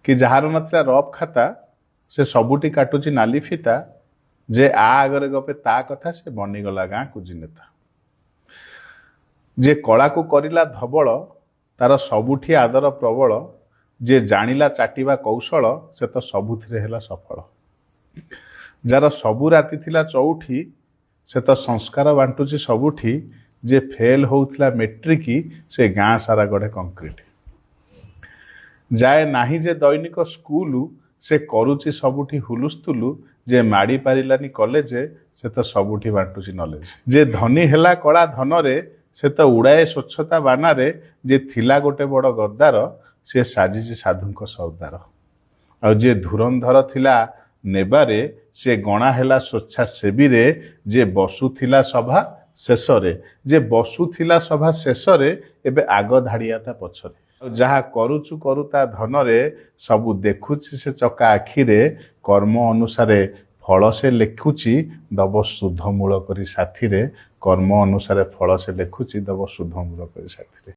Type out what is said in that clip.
कि jar नथिला rough खाता से सबुटी काटुची नाली फिता जे आ आगरे गपे ता कथा से बनीगला गाँ कुजिनेता जे कला को करिला धबल तार सबुठी आदर प्रबल जे जानिला चाटिबा कौशल से तो सबुथिरे हेला सफल जार सबु राति थिला चौठी से तो संस्कार बांटुची सबुठी जे फेल होउथिला मेट्रिक से गाँ सारा गढ़े कंक्रीट जाए नाही जे दैनिक स्कूल से करुची सबुठी हुलुस्तुलु जे माड़ी पारिलानी कॉलेज से तो सबुठी बांटुची नॉलेज जे धनी हेला कला धनरे से तो उड़ाए स्वच्छता बानारे जे थिला गोटे बड़ गद्दार से साजिची साधुंक सरदार आ जे धुरंधर थिला नेबारे से गणा हेला स्वेच्छासेवी रे जे बसुथिला सभा शेषरे जे बसुथिला सभा शेषरे एबे आग धाड़िया ता पछरे जहा करुचु करुता धनरे सबु देखुची से चका आखिरे कर्म अनुसारे फल से लेखुची दब शुद्ध मूल करी साथी रे कर्म अनुसारे फल से लेखुची दब शुद्ध मूल करी साथी रे।